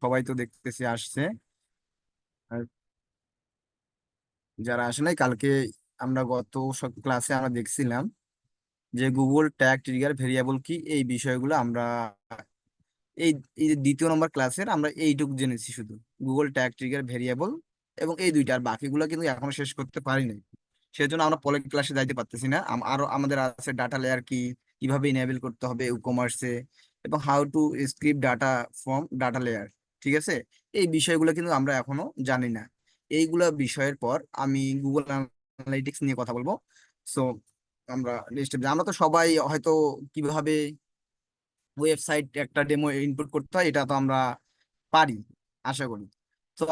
সবাই তো দেখতেছি আসছে। আর যারা আসে নাই কালকে, আমরা গত ক্লাসে আমরা দেখছিলাম যে গুগল ট্যাগ ট্রিগার ভেরিয়েবল কি, এই বিষয়গুলো আমরা এই এই যে দ্বিতীয় নম্বর ক্লাসের আমরা এইটুকু জেনেছি শুধু। গুগল ট্যাগ ট্রিগার ভেরিয়েবল এবং এই দুইটা, আর বাকিগুলো কিন্তু এখনো শেষ করতে পারি নাই। সেজন্য আমরা পরের ক্লাসে যাইতে পারতেছি না। আরো আমাদের আছে ডাটা লেয়ার কি, কিভাবে ইনেবল করতে হবে ই কমার্সে, এবং how to script data from data layer. ঠিক আছে, এই বিষয়গুলো কিন্তু আমরা এখনো জানি না। এইগুলা বিষয়ের পর আমি গুগল অ্যানালিটিক্স নিয়ে কথা বলবো। সো আমরা আমরা তো সবাই হয়তো কিভাবে ওয়েবসাইট একটা ডেমো ইনপুট করতে হয় এটা তো আমরা পারি, আশা করি। তো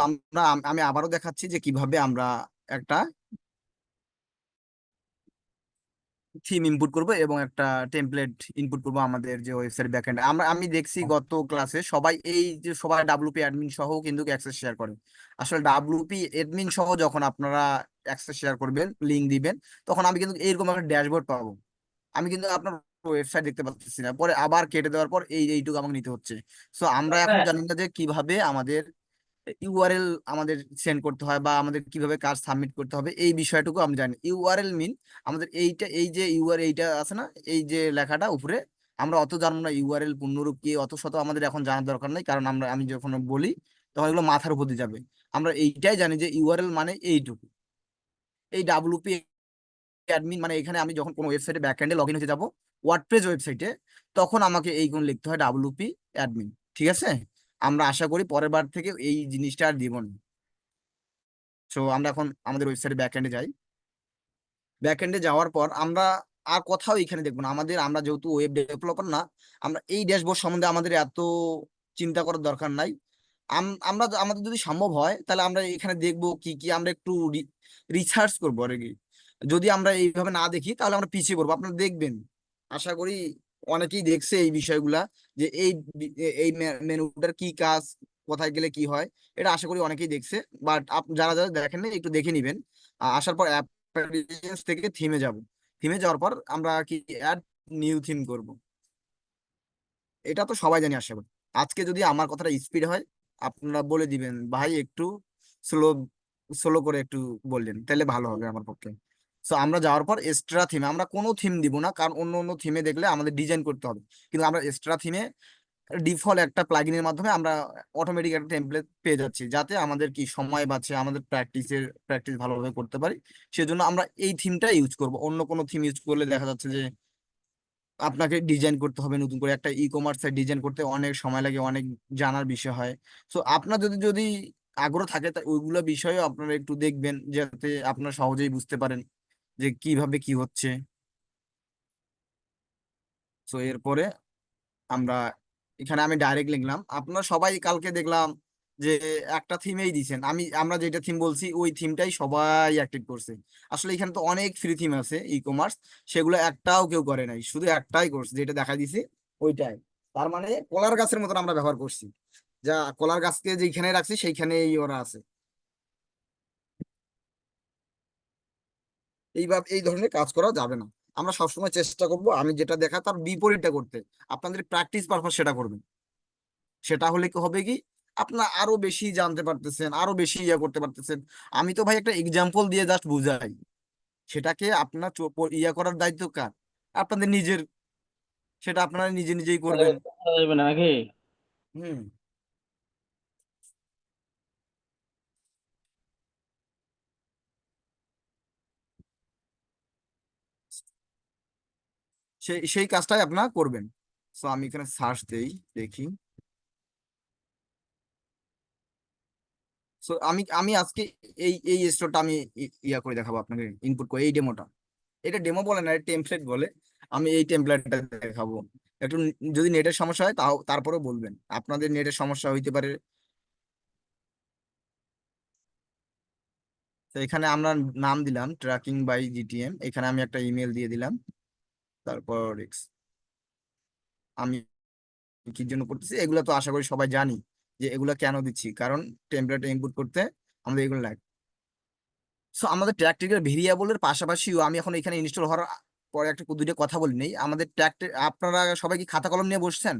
আমি আবারও দেখাচ্ছি যে কিভাবে আমরা একটা থিম ইনপুট করব এবং একটা টেমপ্লেট ইনপুট করব আমাদের যে ওয়েবসাইট ব্যাকএন্ড। আমি দেখছি গত ক্লাসে সবাই এই যে সবাই ডাব্লিউপি অ্যাডমিন সহ কিন্তু অ্যাক্সেস শেয়ার করে। আসলে ডাব্লিউপি অ্যাডমিন সহ যখন আপনারা অ্যাক্সেস শেয়ার করবেন, লিংক দিবেন, তখন আমি কিন্তু এরকম একটা ড্যাশবোর্ড পাবো। আমি কিন্তু আপনার ওয়েবসাইট দেখতে পাচ্ছি না, পরে আবার কেটে দেওয়ার পর এইটুকু আমাকে নিতে হচ্ছে। সো আমরা এখন জানি না যে কিভাবে আমাদের ইউআরএল আমাদের সেন্ড করতে হয় বা আমাদের কিভাবে কাজ সাবমিট করতে হবে, এই বিষয়টুকু আমি জানি। ইউআরএল মিন আমাদের এইটা, এই যে ইউআর এইটা আছে না, এই যে লেখাটা উপরে, আমরা অত জানবো না ইউআরএল পূর্ণরূপ কি, অত শত আমাদের এখন জানার দরকার নেই, কারণ আমি যখন বলি তখন এগুলো মাথার উপর দিয়ে যাবে। আমরা এইটাই জানি যে ইউআরএল মানে এইটুকু। এই ডাব্লিউপি অ্যাডমিন মানে এখানে আমি যখন কোনো ওয়েবসাইটে ব্যাকএন্ডে লগ ইন হতে যাবো, ওয়ার্ডপ্রেস ওয়েবসাইটে, তখন আমাকে এই গুণ লিখতে হয় ডাব্লিউপি অ্যাডমিন। ঠিক আছে, আমরা আশা করি পরের বার থেকে এই জিনিসটা আর দিব না। সো আমরা এখন আমাদের ওয়েবসাইটে ব্যাকএন্ডে যাই। ব্যাকএন্ডে যাওয়ার পর আমরা আর কোথাও এখানে দেখবো না আমাদের, আমরা যেহেতু ওয়েব ডেভেলপার না, আমরা এই ড্যাশবোর্ড সম্বন্ধে আমাদের এত চিন্তা করার দরকার নাই। আমাদের যদি সম্ভব হয় তাহলে আমরা এখানে দেখবো কি কি, আমরা একটু রিসার্চ করবো আর কি। যদি আমরা এইভাবে না দেখি তাহলে আমরা পিছিয়ে পড়বো। আপনারা দেখবেন, আশা করি অনেকেই দেখছে এই বিষয়গুলা, যে এই মেনুটার কি কাজ, কোথায় গেলে কি হয়, এটা আশা করি অনেকেই দেখছে। বাট যারা যারা দেখেন না একটু দেখে নিবেন। আসার পর অ্যাপিয়ারেন্স থেকে থিমে যাব। থিমে যাওয়ার পর আমরা কি অ্যাড নিউ থিম করব, এটা তো সবাই জানি আশা করি। আজকে যদি আমার কথাটা স্পিড হয়, আপনারা বলে দিবেন ভাই একটু স্লো স্লো করে একটু বললেন, তাহলে ভালো হবে আমার পক্ষে। সো আমরা যাওয়ার পর এক্সট্রা থিমে আমরা কোনো থিম দিব না, কারণ অন্য অন্য থিমে দেখলে আমাদের ডিজাইন করতে হবে। কিন্তু আমরা এক্সট্রা থিমে ডিফল্ট একটা প্লাগইনের মাধ্যমে আমরা অটোমেটিক একটা টেমপ্লেট পেয়ে যাচ্ছি, যাতে আমাদের কি সময় বাঁচে, আমাদের প্র্যাকটিস ভালোভাবে করতে পারি। সেজন্য আমরা এই থিমটা ইউজ করব। অন্য কোনো থিম ইউজ করলে দেখা যাচ্ছে যে আপনাকে ডিজাইন করতে হবে নতুন করে। একটা ই কমার্স সাইট ডিজাইন করতে অনেক সময় লাগে, অনেক জানার বিষয় হয়। সো আপনার যদি যদি আগ্রহ থাকে তা ওইগুলো বিষয়ে আপনারা একটু দেখবেন, যাতে আপনারা সহজেই বুঝতে পারেন যে কিভাবে কি হচ্ছে। সো এরপরে আমরা এখানে আমি ডাইরেক্ট লিখলাম। আপনারা সবাই কালকে দেখলাম যে একটা থিমেই দিছেন, আমরা যেটা থিম বলছি ওই থিমটাই সবাই অ্যাক্টিভ করছে। আসলে এখানে তো অনেক ফ্রি থিম আছে ই কমার্স, সেগুলো একটাও কেউ করে নাই, শুধু একটাই করছে যেটা দেখা দিছে ওইটাই। তার মানে কলার গাছের মতন আমরা ব্যবহার করছি, যা কলার গাছকে যেখানে রাখছি সেইখানেই ওরা আছে। এইভাবে এই ধরনের কাজ করা যাবে না। আমরা সবসময় চেষ্টা করব আমি যেটা দেখা তার বিপরীতটা করতে। আপনাদের প্র্যাকটিস পারপাস সেটা করবেন। সেটা হলে কি হবে কি, আপনার আরো বেশি জানতে পারতেছেন, আরো বেশি ইয়ে করতে পারতেছেন। আমি তো ভাই একটা এক্সাম্পল দিয়ে জাস্ট বুঝাই, সেটাকে আপনার ইয়ে করার দায়িত্ব কার? আপনাদের নিজের। সেটা আপনারা নিজে নিজেই করবেন। যাবে না নাকি? হুম। সেই সেই কাজটাই আপনারা করবেন। সো আমি এখানে সার্চ দেই, দেখি। সো আমি আমি আজকে এই এই স্টোরটা আমি ইয়া করে দেখাবো আপনাকে, ইনপুট করে এই ডেমোটা। এটা ডেমো বলে না, টেমপ্লেট বলে। আমি এই টেমপ্লেটটা দেখাবো। একটু যদি নেটের সমস্যা হয় তাও তারপরে বলবেন, আপনাদের নেটের সমস্যা হইতে পারে। তো এখানে আমরা নাম দিলাম ট্র্যাকিং বাই জিটিএম, এখানে আমি একটা ইমেল দিয়ে দিলাম। তারপর আমি কি জন্য করতেছি এগুলো তো আশা করি সবাই জানি, যে এগুলো কেন দিচ্ছি, কারণ টেমপ্লেট ইনপুট করতে আমাদের এগুলো লাগে। সো আমাদের ট্র্যাক্টিক্যাল ভেরিয়েবলের পাশাপাশিও আমি এখন এখানে ইনস্টল হওয়ার পরে একটা দুইটা কথা বলি নেই। আমাদের আপনারা সবাই কি খাতা কলম নিয়ে বসছেন?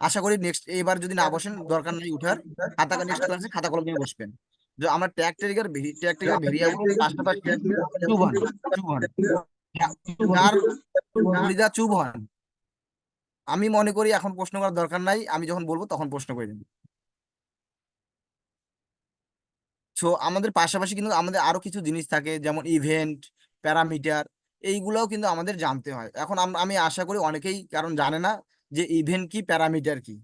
আশা করি নেক্সট এবার যদি না বসেন দরকার নেই উঠার, খাতা নেক্সট ক্লাসে খাতা কলম নিয়ে বসবেন। যে আমরা ট্যাগ ট্রিগার ভেরিয়েবল পাশাপাশি চুপ হন, চুপ হন, যার মুরিদা চুপ হন। আমি মনে করি এখন প্রশ্ন করার দরকার নাই, আমি যখন বলবো তখন প্রশ্ন করে দেবেন। সো আমাদের পাশাপাশি কিন্তু আমাদের আরো কিছু জিনিস থাকে, যেমন ইভেন্ট, প্যারামিটার, এইগুলোও কিন্তু আমাদের জানতে হয়। এখন আমি আশা করি অনেকেই কারণ জানে না যে ইভেন্ট কি, প্যারামিটার কি,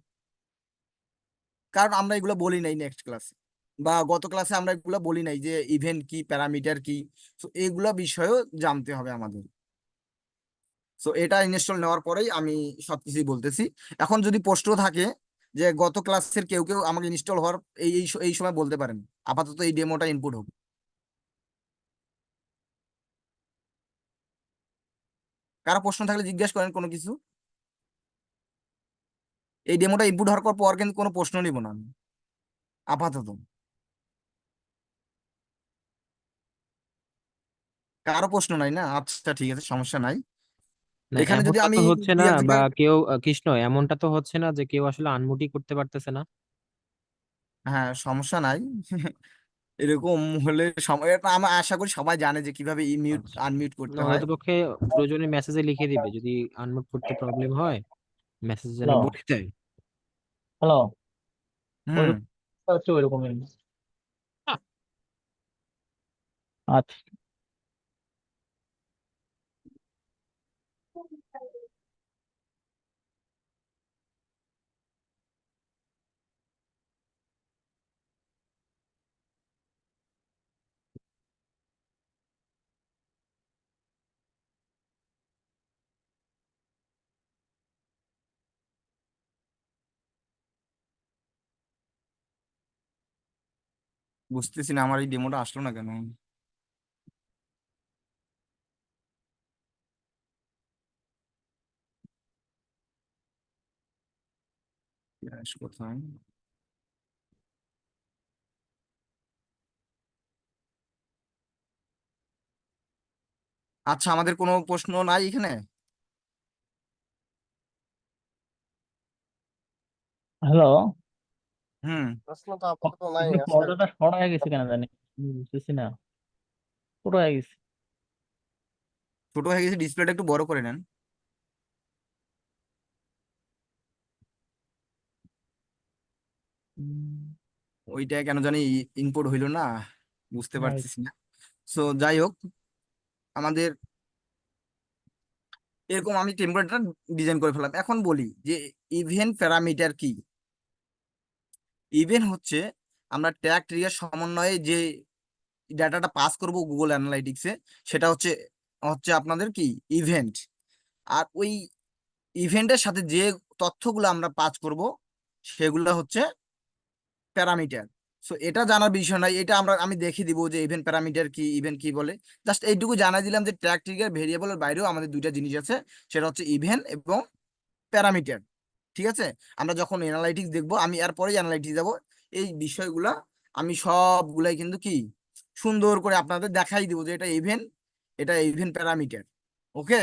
কারণ আমরা এগুলো বলি নাই নেক্সট ক্লাসে, বা গত ক্লাসে আমরা এগুলো বলি নাই যে ইভেন্ট কি, প্যারামিটার কি। তো এইগুলো বিষয়েও জানতে হবে আমাদের। সো এটা ইনস্টল নেওয়ার পরেই আমি সবকিছুই বলতেছি। এখন যদি প্রশ্ন থাকে যে গত ক্লাসের কেউ কেউ আমাকে ইনস্টল হওয়ার এই সময় বলতে পারেন, আপাতত এই ডেমোটা ইনপুট হোক। কারো প্রশ্ন থাকলে জিজ্ঞেস করেন কোনো কিছু। এই ডেমোটা ইনপুট হওয়ার পর কিন্তু কোনো প্রশ্ন নিব না আমি আপাতত। কারো প্রশ্ন নাই না? আচ্ছা ঠিক আছে, সমস্যা নাই। না এখানে যদি এমনটা আমি তো হচ্ছে দুই না, এক বা জায়গায়, কেউ কৃষ্ণ এমনটা তো হচ্ছে না যে কেউ আসলে আনমুটি করতে পারতেছে না। হ্যাঁ সমস্যা নাই। এরকম হলে সময় আমি আশা করি সবাই জানে যে কিভাবে মিউট আচ্ছা, আনমিউট করতে হয়। নয়তো পক্ষে প্রয়োজনে মেসেজে লিখে দিবে যদি আনমুট করতে প্রবলেম হয়, মেসেজ যেন হ্যালো। বলে দেয়। হ্যালো। হুম। ওইরকম হচ্ছে ওইরকমই। আচ্ছা। বুঝতেছি না আমার এই ডেমোটা আসলো না কেন। কোথায়? আচ্ছা, আমাদের কোনো প্রশ্ন নাই এখানে। হ্যালো। হুম। প্রশ্ন তো আপাতত নাই আপনার আজকাল। পর্দাটা সরা হয়ে গেছে কেন জানি, বুঝতেছি না। পুরো হয়ে গেছে। ছোট হয়ে গেছে, ডিসপ্লেটা একটু বড় করে নেন। ওইটা কেন জানি ইনপুট হইলো না, বুঝতে Right. পারতেছি না। সো যাই হোক, আমাদের এরকম আমি টেম্পলেটটা ডিজাইন করে ফেললাম। এখন বলি যে ইভেন্ট প্যারামিটার কি। ইভেন্ট হচ্ছে আমরা ট্যাগ ট্রিগার সমন্বয়ে যে ডাটাটা পাস করব গুগল অ্যানালাইটিক্সে, সেটা হচ্ছে হচ্ছে আপনাদের কি ইভেন্ট। আর ওই ইভেন্টের সাথে যে তথ্যগুলো আমরা পাস করব সেগুলো হচ্ছে প্যারামিটার। সো এটা জানার বিষয় নাই, এটা আমি দেখিয়ে দিব যে ইভেন্ট প্যারামিটার কি, ইভেন্ট কি বলে। জাস্ট এইটুকু জানাই দিলাম যে ট্র্যাক ট্রিগার ভেরিয়েবলের বাইরেও আমাদের দুইটা জিনিস আছে, সেটা হচ্ছে ইভেন্ট এবং প্যারামিটার। ঠিক আছে, আমরা যখন অ্যানালাইটিক্স দেখবো, আমি এরপরেই অ্যানালাইটিক্স যাবো, এই বিষয়গুলা আমি সবগুলাই কিন্তু কি সুন্দর করে আপনাদের দেখাই দিব যে এটা ইভেন্ট, এটা ইভেন্ট প্যারামিটার। ওকে।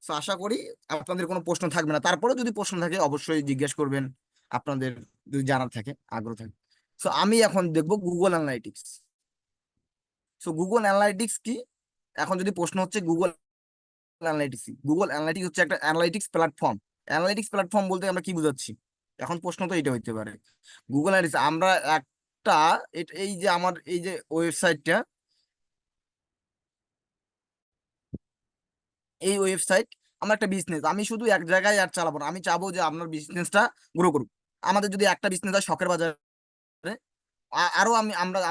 তো আশা করি আপনাদের কোনো প্রশ্ন থাকবে না, তারপরে যদি প্রশ্ন থাকে অবশ্যই জিজ্ঞেস করবেন, আপনাদের যদি জানার থাকে, আগ্রহ থাকে। সো আমি এখন দেখবো Google analytics. So Google analytics কি, এখন যদি প্রশ্ন হচ্ছে গুগল অ্যানালাইটিক্স, গুগল অ্যানালাইটিক্স হচ্ছে একটা অ্যানালাইটিক্স প্ল্যাটফর্ম। অ্যানালাইটিক্স প্ল্যাটফর্ম বলতে আমরা কি বুঝাচ্ছি, এখন প্রশ্ন তো এটা হইতে পারে। গুগল অ্যানালাইটিক্স আমরা একটা এই যে আমার এই যে ওয়েবসাইটটা, এই ওয়েবসাইট আমার একটা বিজনেস, আমি শুধু এক জায়গায় আর চালাবো না, আমি চাবো যে আপনার বিজনেসটা গ্রো করুক। আমাদের যদি একটা বিজনেস হয় শখের বাজারে, আরো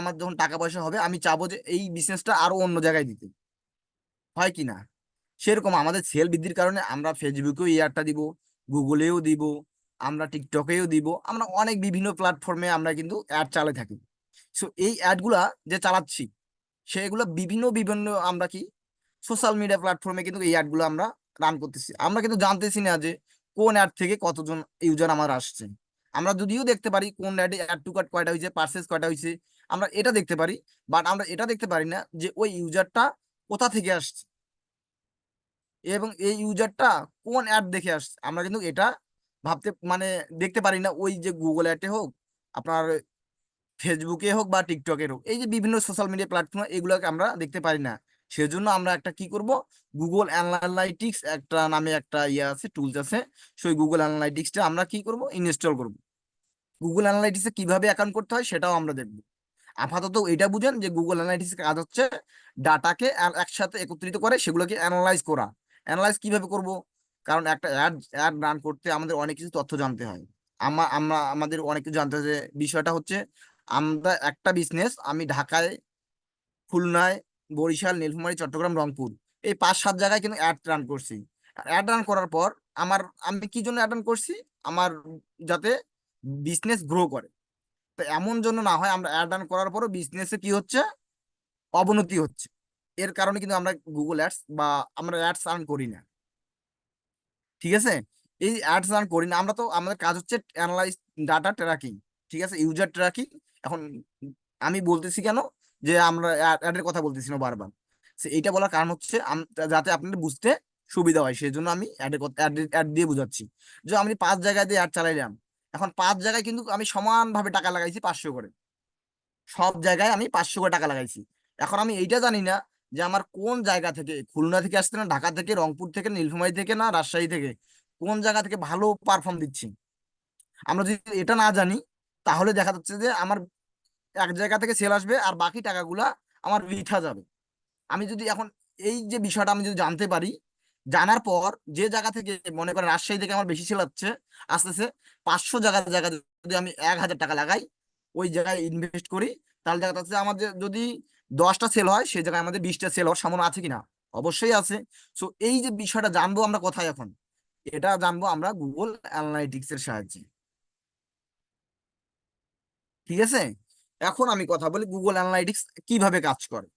আমার যখন টাকা পয়সা হবে আমি চাবো যে এই বিজনেসটা আরো অন্য জায়গায় দিতে, হয় কি না? সেরকম আমাদের সেল বৃদ্ধির কারণে আমরা ফেসবুকেও এই অ্যাডটা দিব, গুগলেও দিব, আমরা টিকটকেও দিব, আমরা অনেক বিভিন্ন প্ল্যাটফর্মে আমরা কিন্তু অ্যাড চালাই থাকি। সো এই অ্যাডগুলা যে চালাচ্ছি সেগুলো বিভিন্ন বিভিন্ন আমরা কি সোশ্যাল মিডিয়া প্ল্যাটফর্মে কিন্তু এই অ্যাডগুলো আমরা রান করতেছি। আমরা কিন্তু জানতেছি না যে কোন অ্যাড থেকে কতজন ইউজার আমার আসছে। আমরা যদিও দেখতে পারি কোন অ্যাডে অ্যাড টু কার্ট কয়টা হয়েছে, পার্সেস কয়টা হয়েছে, আমরা এটা দেখতে পারি, বাট আমরা এটা দেখতে পারি না যে ওই ইউজারটা কোথা থেকে আসছে, এবং এই ইউজারটা কোন অ্যাড দেখে আসছে। আমরা কিন্তু এটা ভাবতে মানে দেখতে পারি না, ওই যে গুগল অ্যাডে হোক, আপনার ফেসবুকে হোক বা টিকটকের হোক, এই যে বিভিন্ন সোশ্যাল মিডিয়া প্ল্যাটফর্ম, এগুলোকে আমরা দেখতে পারি না। সেজন্য আমরা একটা কি করব, গুগল অ্যানালাইটিক্স একটা নামে একটা ইয়ে আছে, টুলস আছে। সেই গুগল অ্যানালাইটিক্সটা আমরা কি করব, ইনস্টল করব। গুগল অ্যানালাইটিক্সে কিভাবে অ্যাকাউন্ট করতে হয় সেটাও আমরা দেখব। আপাতত এটা বুঝেন যে গুগল অ্যানালাইটিক্স কাজ হচ্ছে ডাটাকে একসাথে একত্রিত করে সেগুলোকে অ্যানালাইজ করা। অ্যানালাইজ কিভাবে করব, কারণ একটা অ্যাড অ্যাড রান করতে আমাদের অনেক কিছু তথ্য জানতে হয়। আমাদের অনেক কিছু জানতে হয়। যে বিষয়টা হচ্ছে, আমরা একটা বিজনেস, আমি ঢাকায়, খুলনায়, বরিশাল, নীলফামারী, চট্টগ্রাম, রংপুর, এই 5-7 জায়গায় কিন্তু অ্যাড রান করছি। অ্যাড রান করার পর আমি কি জন্য অ্যাড রান করছি, আমার যাতে বিজনেস গ্রো করে। তো এমন জন্য না হয় আমরা অ্যাড রান করার পরও বিজনেসে কি হচ্ছে, অবনতি হচ্ছে। এর কারণে কিন্তু আমরা গুগল অ্যাডস বা আমরা অ্যাডস রান করি না। ঠিক আছে, এই অ্যাডস রান করি না আমরা, তো আমাদের কাজ হচ্ছে অ্যানালাইজ, ডাটা ট্র্যাকিং, ঠিক আছে, ইউজার ট্র্যাকিং। এখন আমি বলতেছি কেন যে আমরা অ্যাডের কথা বলতেছি না বারবার, এইটা বলার কারণ হচ্ছে যাতে আপনাদের বুঝতে সুবিধা হয়, সেই জন্য আমি অ্যাডের কথা অ্যাড দিয়ে বুঝাচ্ছি। যে আমি 5 জায়গায় দিয়ে অ্যাড চালাইলাম, এখন 5 জায়গায় কিন্তু আমি সমানভাবে টাকা লাগাইছি 500 করে, সব জায়গায় আমি 500 করে টাকা লাগাইছি। এখন আমি এইটা জানি না যে আমার কোন জায়গা থেকে, খুলনা থেকে আসছে না, ঢাকা থেকে, রংপুর থেকে, নীলফামারী থেকে, না রাজশাহী থেকে, কোন জায়গা থেকে ভালো পারফর্ম দিচ্ছি। আমরা যদি এটা না জানি, তাহলে দেখা যাচ্ছে যে আমার এক জায়গা থেকে সেল আসবে আর বাকি টাকাগুলা আমার বৃথা যাবে। আমি যদি এখন এই যে বিষয়টা আমি যদি জানতে পারি, জানার পর যে জায়গা থেকে, মনে করেন রাজশাহী থেকে আমার বেশি সেল হচ্ছে, আস্তে আস্তে 500 জায়গা যদি আমি 1000 টাকা লাগাই, ওই জায়গায় ইনভেস্ট করি, তাহলে দেখা যাচ্ছে আমাদের যদি 10টা সেল হয়, সেই জায়গায় আমাদের 20টা সেল হওয়ার সম্ভাবনা আছে কিনা, অবশ্যই আছে। সো এই যে বিষয়টা জানবো আমরা কোথায় এখন, এটা জানবো আমরা গুগল অ্যানালাইটিক্স এর সাহায্যে। ঠিক আছে, এখন আমি কথা বলি গুগল অ্যানালাইটিক্স কিভাবে কাজ করে।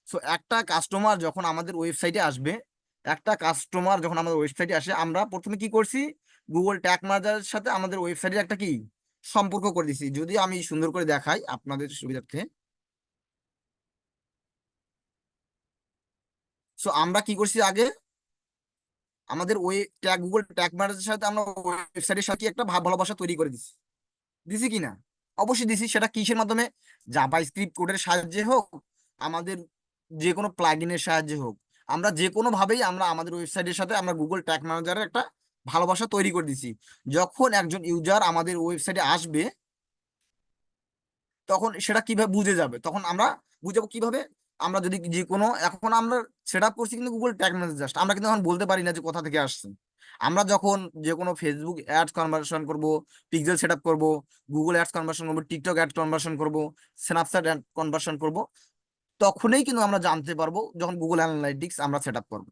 সো একটা কাস্টমার যখন আমাদের ওয়েবসাইটে আসবে, একটা কাস্টমার যখন আমাদের ওয়েবসাইটে আসে, আমরা প্রথমে কি করছি, গুগল ট্যাগ মার্জারের সাথে আমাদের ওয়েবসাইটের একটা কি সম্পর্ক করে দিছি। যদি আমি সুন্দর করে দেখাই আপনাদের সুবিধার্থে। সো আমরা কি করছি আগে, আমাদের ওই ট্যাগ, গুগল ট্যাগ মার্জারের সাথে আমরা ওয়েবসাইটের সাথে একটা ভাব ভালোবাসা তৈরি করে দিছি। দিছি কিনা, অবশ্যই দিছি। সেটা কিসের মাধ্যমে, জাভা স্ক্রিপ্ট কোডের সাহায্যে হোক, আমাদের যে কোনো প্লাগইনের সাহায্যে হোক, আমরা যে কোনো ভাবেই আমরা আমাদের ওয়েবসাইটের সাথে আমরা গুগল ট্যাগ ম্যানেজারের একটা ভালোবাসা তৈরি করে দিছি। যখন একজন ইউজার আমাদের ওয়েবসাইটে আসবে, তখন সেটা কিভাবে বুঝে যাবে, তখন আমরা বুঝাবো কিভাবে, আমরা যদি যে কোনো, এখন আমরা সেট আপ করছি কিন্তু গুগল ট্যাগ ম্যানেজার, জাস্ট আমরা কিন্তু এখন বলতে পারি না যে কোথা থেকে আসছে। আমরা যখন যে কোনো ফেসবুক অ্যাডস কনভার্সন করব, পিক্সেল সেট আপ করবো, গুগল অ্যাডস কনভার্সন করবো, টিকটক অ্যাড কনভার্সন করব, স্ন্যাপচ্যাট অ্যাড কনভার্সন করব, তখনই কিন্তু আমরা জানতে পারবো, যখন গুগল অ্যানালাইটিক্স আমরা সেট আপ করবো,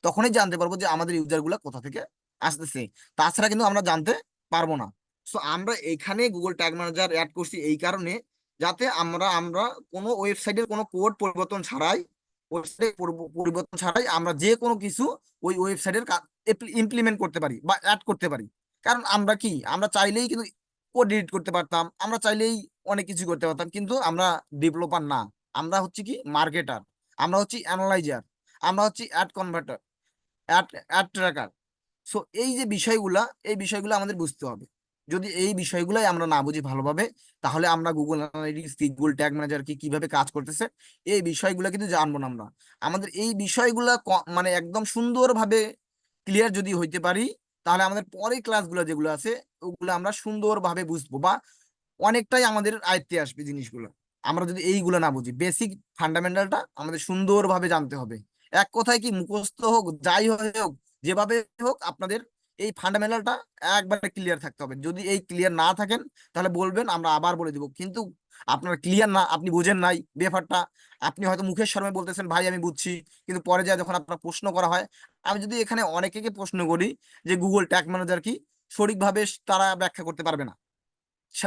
তখনই জানতে পারবো যে আমাদের ইউজার গুলা কোথা থেকে আসতেছে। তাছাড়া কিন্তু আমরা জানতে পারবো না। সো আমরা এখানে গুগল ট্যাগ ম্যানেজার অ্যাড করছি এই কারণে, যাতে আমরা কোনো ওয়েবসাইটের কোনো কোড পরিবর্তন ছাড়াই, ওয়েবসাইট পরিবর্তন ছাড়াই আমরা যে কোনো কিছু ওই ওয়েবসাইটের ইমপ্লিমেন্ট করতে পারি বা অ্যাড করতে পারি। কারণ আমরা কি, আমরা চাইলেই কিন্তু কোড ডিলিট করতে পারতাম, আমরা চাইলেই অনেক কিছু করতে পারতাম, কিন্তু আমরা ডেভেলপার না, আমরা হচ্ছে কি মার্কেটার, আমরা হচ্ছি অ্যানালাইজার, আমরা হচ্ছি ad converter, ad ad tracker. So এই যে বিষয়গুলা, এই বিষয়গুলো আমাদের বুঝতে হবে। যদি এই বিষয়গুলাই আমরা না বুঝি ভালোভাবে, তাহলে আমরা গুগল অ্যানালিটিক্স কি, গুগল ট্যাগ ম্যানেজার কি, কিভাবে কাজ করতেছে, এই বিষয়গুলো কিন্তু জানবো না আমরা। আমাদের এই বিষয়গুলা মানে একদম সুন্দরভাবে ক্লিয়ার যদি হইতে পারি, তাহলে আমাদের পরের ক্লাসগুলো যেগুলো আছে, ওগুলো আমরা সুন্দরভাবে বুঝবো, বা অনেকটাই আমাদের আয়ত্তে আসবে জিনিসগুলো। আমরা যদি এইগুলো না বুঝি, বেসিক ফান্ডামেন্টালটা আমাদের সুন্দরভাবে জানতে হবে। এক কথায় কি, মুখস্থ হোক, যাই হোক, যেভাবে হোক, আপনাদের এই ফান্ডামেন্টালটা একবারে ক্লিয়ার থাকতে হবে। যদি এই ক্লিয়ার না থাকেন, তাহলে বলবেন, আমরা আবার বলে দিব। কিন্তু আপনার ক্লিয়ার না, আপনি বুঝেন নাই ব্যাপারটা, আপনি হয়তো মুখের শরমে বলতেছেন ভাই আমি বুঝছি, কিন্তু পরে যায় যখন আপনার প্রশ্ন করা হয়, আমি যদি এখানে অনেকে প্রশ্ন করি যে গুগল ট্যাগ ম্যানেজার কি, সঠিকভাবে তারা ব্যাখ্যা করতে পারবে না।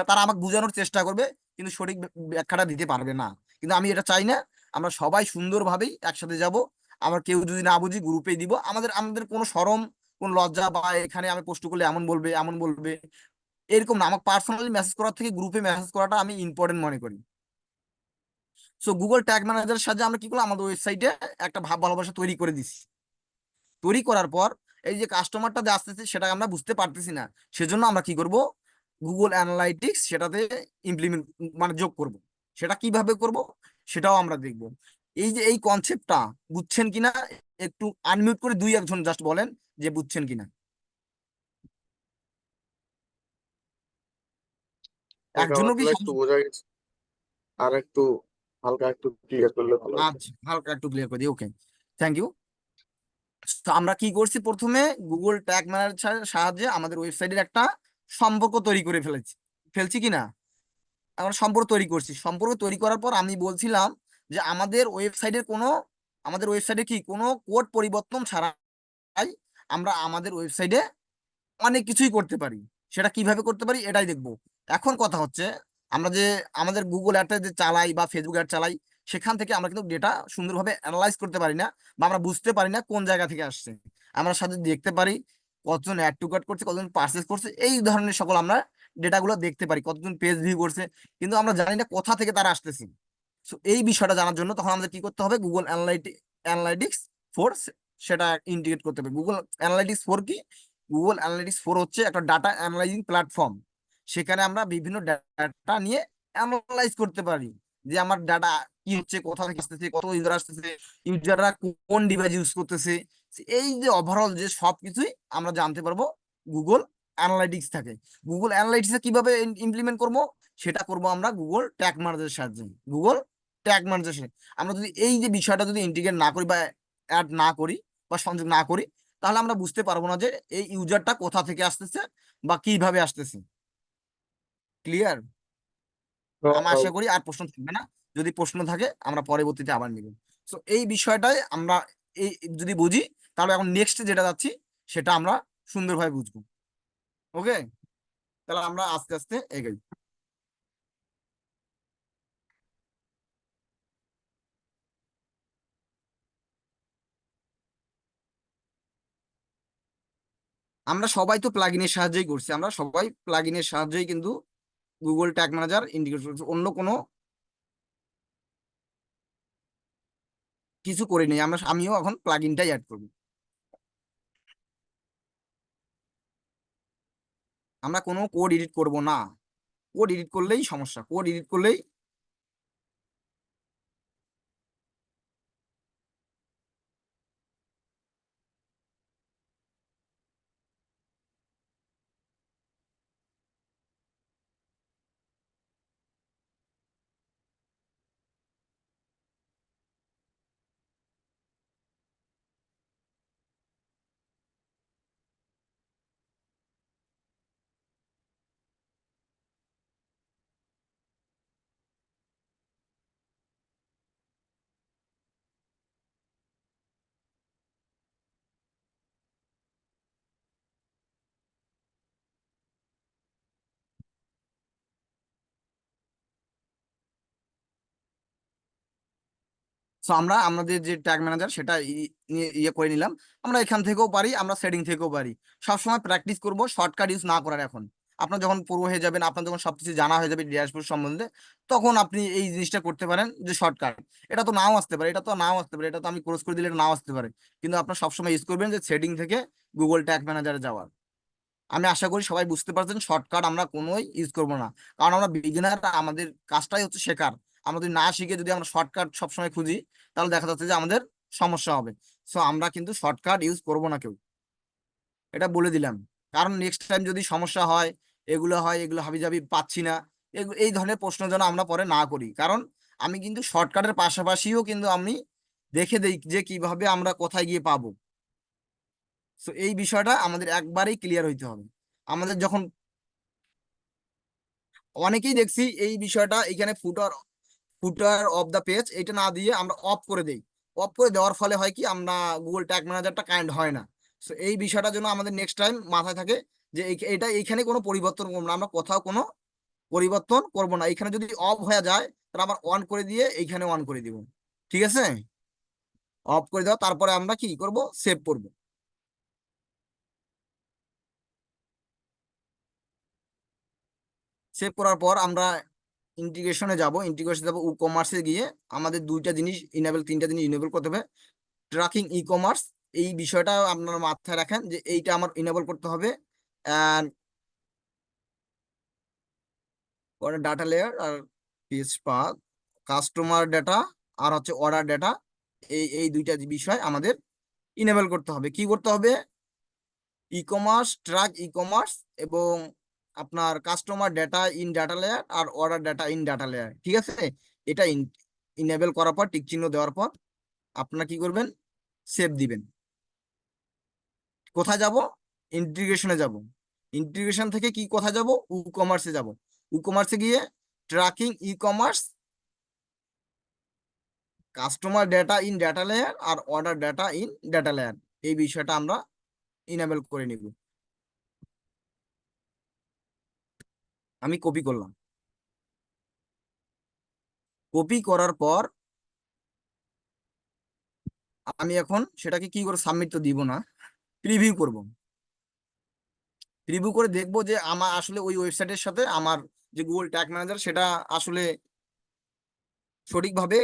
তারা আমাকে বোঝানোর চেষ্টা করবে, কিন্তু সঠিক ব্যাখ্যাটা দিতে পারবে না। কিন্তু আমি এটা চাই না, আমরা সবাই সুন্দরভাবেই একসাথে যাব। আমরা কেউ যদি না বুঝি গ্রুপে দিব, আমাদের আমাদের কোনো শরম, কোনো লজ্জা, বা এখানে আমি পোস্ট করলে এমন বলবে এমন বলবে, এরকম না। আমাকে পার্সোনালি মেসেজ করার থেকে গ্রুপে মেসেজ করাটা আমি ইম্পর্টেন্ট মনে করি। সো গুগল ট্যাগ ম্যানেজারের সাহায্যে আমরা কি করলাম, আমাদের ওয়েবসাইটে একটা ভাব ভালোবাসা তৈরি করে দিছি। তৈরি করার পর এই যে কাস্টমারটা যে আসতেছে সেটা আমরা বুঝতে পারতেছি না, সেজন্য আমরা কি করব, গুগল অ্যানালাইটিক্স সেটাতে ইমপ্লিমেন্ট মানে যোগ করব। সেটা কিভাবে করব সেটাও আমরা দেখব। এই যে এই কনসেপ্টটা বুঝছেন কিনা, একটু আনমিউট করে দুই একজন জাস্ট বলেন যে বুঝছেন কিনা। কাকা একজনও কি মাত্র একটু বোঝা গেছে, আর একটু হালকা একটু ক্লিয়ার করলে ভালো হতো। আচ্ছা, হালকা একটু ক্লিয়ার করে দিই, ওকে, থ্যাংক ইউ। তো আমরা কি করছি, প্রথমে গুগল ট্যাগ ম্যানেজার সাহায্যে আমাদের ওয়েবসাইটের একটা সম্পর্ক তৈরি করে ফেলছি কিনা, আমরা সম্পর্ক তৈরি করছি। সম্পর্ক তৈরি করার পর আমি বলছিলাম যে আমাদের ওয়েবসাইটে কি কোনো কোড পরিবর্তন ছাড়াই আমরা আমাদের ওয়েবসাইটে অনেক কিছুই করতে পারি। সেটা কিভাবে করতে পারি এটাই দেখবো। এখন কথা হচ্ছে, আমরা যে আমাদের গুগল অ্যাডটা যে চালাই বা ফেসবুক অ্যাড চালাই, সেখান থেকে আমরা কিন্তু ডেটা সুন্দরভাবে অ্যানালাইজ করতে পারি না, বা আমরা বুঝতে পারি না কোন জায়গা থেকে আসছে। আমরা সাথে দেখতে পারি কতজন অ্যাড টু কার্ট করছে, কতজন পারচেস করছে, এই ধরনের সকল আমরা ডেটাগুলো দেখতে পারি, কতজন পেজ ভিউ করছে, কিন্তু আমরা জানি না কোথা থেকে তারা আসতেছে। সো এই বিষয়টা জানার জন্য তখন আমাদের কি করতে হবে, গুগল অ্যানালাইটিক্স ফোর সেটা ইন্টিগ্রেট করতে হবে। গুগল অ্যানালাইটিক্স ফোর কি, গুগল অ্যানালাইটিক্স ফোর হচ্ছে একটা ডাটা অ্যানালাইজিং প্ল্যাটফর্ম। সেখানে আমরা বিভিন্ন ডাটা নিয়ে অ্যানালাইজ করতে পারি, যে আমার ডাটা কি হচ্ছে, কোথা থেকে আসতেছে, কত ইউজার আসতেছে, ইউজাররা কোন ডিভাইস ইউজ করতেছে, এই যে ওভারঅল যে সবকিছুই আমরা জানতে পারবো গুগল অ্যানালাইটিক্স থাকে। গুগল অ্যানালাইটিক্স কিভাবে ইমপ্লিমেন্ট করব, সেটা করব আমরা গুগল ট্যাগ ম্যানেজারের সাহায্যে। গুগল ট্যাগ ম্যানেজার আমরা যদি এই যে বিষয়টা যদি ইন্টিগ্রেট না করি বা অ্যাড না করি বা সংযোগ না করি, তাহলে আমরা বুঝতে পারবো না যে এই ইউজারটা কোথা থেকে আসতেছে বা কিভাবে আসতেছে। ক্লিয়ার? আমি আশা করি আর প্রশ্ন থাকবে না। যদি প্রশ্ন থাকে আমরা পরবর্তীতে আবার নিব। তো এই বিষয়টাই আমরা এই যদি বুঝি, তাহলে এখন নেক্সট যেটা যাচ্ছি সেটা আমরা সুন্দরভাবে বুঝবো। ওকে, তাহলে আমরা আস্তে আস্তে এগোই। আমরা সবাই তো প্লাগইনের সাহায্যেই করছি, আমরা সবাই প্লাগইনের সাহায্যেই কিন্তু গুগল ট্যাগ ম্যানেজার ইন্টিগ্রেট করছি, অন্য কোনো কিছু করিনি। আমিও এখন প্লাগইনটাই অ্যাড করবো। আমরা কোনো কোড এডিট করব না। কোড এডিট করলেই সমস্যা, কোড এডিট করলেই সো আমরা আমাদের যে ট্যাগ ম্যানেজার সেটা ইয়ে করে নিলাম। আমরা এখান থেকেও পারি, আমরা সেটিং থেকেও পারি। সবসময় প্র্যাকটিস করব শর্টকাট ইউজ না করার। এখন আপনার যখন পুরো হয়ে যাবেন, আপনার যখন সবকিছু জানা হয়ে যাবে ড্যাশবোর্ড সম্বন্ধে, তখন আপনি এই জিনিসটা করতে পারেন যে শর্টকাট। এটা তো নাও আসতে পারে, এটা তো নাও আসতে পারে, এটা তো আমি ক্লোজ করে দিলে এটা নাও আসতে পারে, কিন্তু আপনার সবসময় ইউজ করবেন যে সেটিং থেকে গুগল ট্যাগ ম্যানেজারে যাওয়ার। আমি আশা করি সবাই বুঝতে পারছেন, শর্টকাট আমরা কোনোই ইউজ করবো না, কারণ আমরা বিগিনার, আমাদের কাজটাই হচ্ছে শেখার। আমরা যদি না শিখে যদি আমরা শর্টকাট সবসময় খুঁজি, তাহলে দেখা যাচ্ছে যে আমাদের সমস্যা হবে। সো আমরা কিন্তু শর্টকাট ইউজ করব না কেউ, এটা বলে দিলাম। কারণ নেক্সট টাইম যদি সমস্যা হয়, এগুলো হয়, এগুলো হাবিজাবি পাচ্ছি না, এই ধরনের প্রশ্ন যেন আমরা পরে না করি। কারণ আমি কিন্তু শর্টকাটের পাশাপাশিও কিন্তু আমি দেখে দেই যে কিভাবে আমরা কোথায় গিয়ে পাবো। সো এই বিষয়টা আমাদের একবারেই ক্লিয়ার হইতে হবে। আমাদের যখন অনেকেই দেখছি এই বিষয়টা, এখানে ফুটার ফুটার অফ দা পেজ এটা না দিয়ে আমরা অফ করে দেই। অফ করে দেওয়ার ফলে হয় কি, আমরা গুগল ট্যাগ ম্যানেজারটা কাইন্ড হয় না। সো এই বিষয়টার জন্য আমাদের নেক্সট টাইম মাথায় থাকে যে এটা এইখানে কোনো পরিবর্তন করবো না, আমরা কোথাও কোনো পরিবর্তন করব না। এখানে যদি অফ হয়ে যায় তাহলে আবার অন করে দিয়ে এইখানে অন করে দিব। ঠিক আছে, অফ করে দেওয়া, তারপরে আমরা কি করব, সেভ করব। সেভ করার পর আমরা ইন্টিগ্রেশনে যাব ই কমার্সে গিয়ে আমাদের তিনটা জিনিস ইনেবল করতে হবে। ট্র্যাকিং ই কমার্স, এই বিষয়টা আপনারা মাথায় রাখেন যে এইটা আমার ইনেবল করতে হবে। অ্যান্ড পরে ডাটা লেয়ার আর পিস পাথ, কাস্টমার ডেটা আর হচ্ছে অর্ডার ডেটা, এই দুইটা বিষয় আমাদের ইনেবল করতে হবে। কি করতে হবে? E commerce, track e commerce এবং আপনার customer data in data layer আর order data in data layer. ঠিক আছে, এটা ইনেবল করার পর টিক চিহ্ন দেওয়ার পর আপনারা কি করবেন? সেভ দিবেন। কোথায় যাব? ইন্টিগ্রেশনে যাব। ইন্টিগ্রেশন থেকে কি কোথায় যাব? ই কমার্সে যাব। ই কমার্সে গিয়ে tracking e commerce, customer data in data layer আর order data in data layer, এই বিষয়টা আমরা ইনেবল করে নিব। আমি কপি করলাম। কপি করার পর আমি এখন সেটাকে কি করে, সাবমিট তো দিব না, প্রিভিউ করব। প্রিভিউ করে দেখবো যে আমার আসলে ওই ওয়েবসাইটের সাথে আমার যে গুগল ট্যাগ ম্যানেজার সেটা আসলে সঠিকভাবে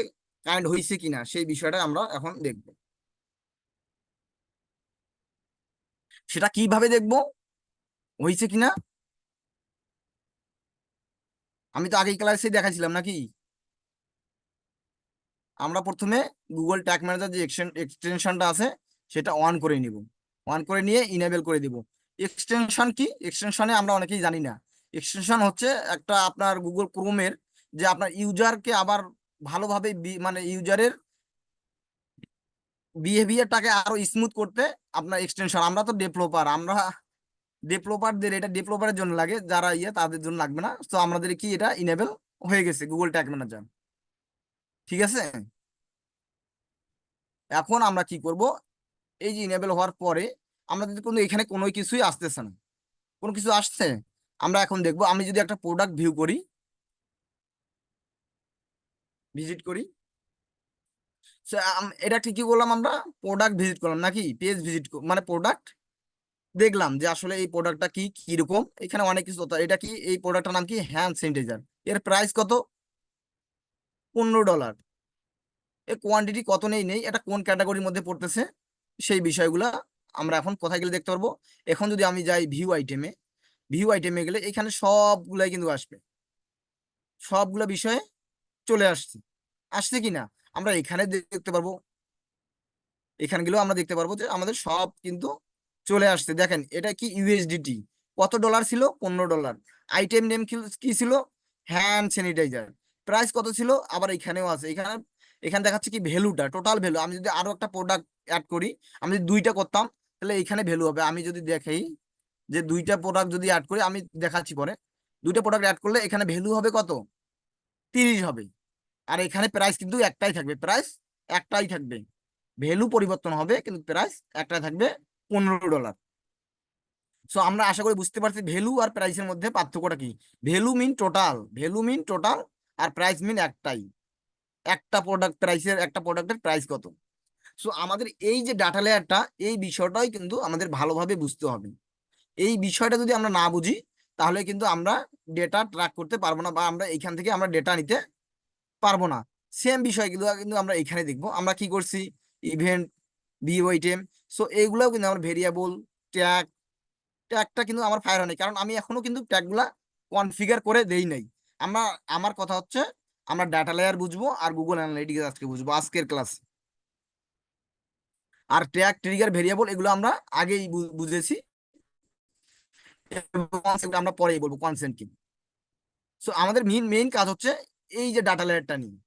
কানেক্ট হয়েছে কিনা, সেই বিষয়টা আমরা এখন দেখব। সেটা কিভাবে দেখব হয়েছে কিনা? আমি তো আগেই ক্লাসে দেখাইছিলাম নাকি? আমরা প্রথমে গুগল ট্যাগ ম্যানেজার যে এক্সটেনশনটা আছে সেটা অন করে নিব। অন করে নিয়ে ইনেবল করে দিব। এক্সটেনশন কি? এক্সটেনশনে আমরা অনেকেই জানি না। এক্সটেনশন হচ্ছে একটা আপনার গুগল ক্রোমের, যে আপনার ইউজারকে আবার ভালোভাবে মানে ইউজারের বিহেভিয়ারটাকে আরো স্মুথ করতে আপনার এক্সটেনশন। আমরা তো ডেভেলপার, আমরা ডেভেলপারদের, এটা ডেভেলপারের জন্য লাগে, যারা তাদের জন্য লাগবে না। তো আমাদের কি এটা ইনেবল হয়ে গেছে গুগল ট্যাগ ম্যানেজার। ঠিক আছে, এখন আমরা কি করব? এই যে ইনেবল হওয়ার পরে আমরা যদি কোনো এখানে কোনো কিছুই আসতেছে না, কোনো কিছু আসছে, আমরা এখন দেখবো। আমি যদি একটা প্রোডাক্ট ভিউ করি, ভিজিট করি, এটা কি করলাম? আমরা প্রোডাক্ট ভিজিট করলাম নাকি পেজ ভিজিট, মানে প্রোডাক্ট দেখলাম যে আসলে এই প্রোডাক্টটা কি কিরকম। এখানে অনেক কিছু হতো। এটা কি? এই প্রোডাক্টটার নাম কি? Hand sanitiser. এর প্রাইস কত? $15। এর কোয়ান্টিটি কত নেই নেই, এটা কোন ক্যাটাগরির মধ্যে পড়তেছে, সেই বিষয়গুলা আমরা এখন কোথায় গেলে দেখতে পারবো। এখন যদি আমি যাই ভিউ আইটেমে, ভিউ আইটেমে গেলে এখানে সবগুলাই কিন্তু আসবে, সবগুলা বিষয়ে চলে আসছে। আসছে কিনা আমরা এখানে দেখতে পারবো। এখানে গেলেও আমরা দেখতে পারবো যে আমাদের সব কিন্তু চলে আসছে। দেখেন এটা কি? ইউএসডিটি। কত ডলার ছিল? $15। আইটেম নেম কি ছিল? Hand sanitiser. প্রাইস কত ছিল? আবার এখানেও আছে। এখানে দেখাচ্ছে কি ভ্যালুটা, টোটাল ভ্যালু। আমি যদি আরো একটা প্রোডাক্ট অ্যাড করি, আমি যদি দুইটা করতাম তাহলে এখানে ভ্যালু হবে। আমি যদি দেখাই যে দুইটা প্রোডাক্ট যদি অ্যাড করি, আমি দেখাচ্ছি পরে, দুইটা প্রোডাক্ট অ্যাড করলে এখানে ভ্যালু হবে কত? 30 হবে। আর এখানে প্রাইস কিন্তু একটাই থাকবে, প্রাইস একটাই থাকবে। ভ্যালু পরিবর্তন হবে কিন্তু প্রাইস একটাই থাকবে, $15। সো আমরা আশা করি বুঝতে পারছি ভ্যালু আর প্রাইসের মধ্যে পার্থক্যটা কি। ভ্যালু মিন টোটাল, আর প্রাইস মিন একটাই। একটা প্রোডাক্টের প্রাইস কত। সো আমাদের এই যে ডাটা লেয়ারটা, এই বিষয়টাই কিন্তু আমাদের ভালোভাবে বুঝতে হবে। এই বিষয়টা যদি আমরা না বুঝি তাহলে কিন্তু আমরা ডেটা ট্র্যাক করতে পারবো না, বা আমরা এখান থেকে আমরা ডেটা নিতে পারবো না। সেম বিষয় কিন্তু কিন্তু আমরা এখানে দেখবো। আমরা কি করছি? Event, view item. সো এইগুলাও কিন্তু আমরা ভেরিয়েবল, ট্যাগ, ট্যাগটা কিন্তু আমার ফায়ার হয়নি, কারণ আমি এখনো কিন্তু ট্যাগগুলা কনফিগার করে দেই নাই। আমরা, আমার কথা হচ্ছে আমরা ডাটা লেয়ার বুঝবো আর গুগল অ্যানালিটিক্স আজকে বুঝবো আজকের ক্লাস। আর ট্যাগ, ট্রিগার, ভেরিয়েবল এগুলো আমরা আগেই বুঝেছি, আমরা পরেই বলবো কনসেন্ট কি। সো আমাদের মেইন কাজ হচ্ছে এই যে ডাটা লেয়ারটা নিয়ে।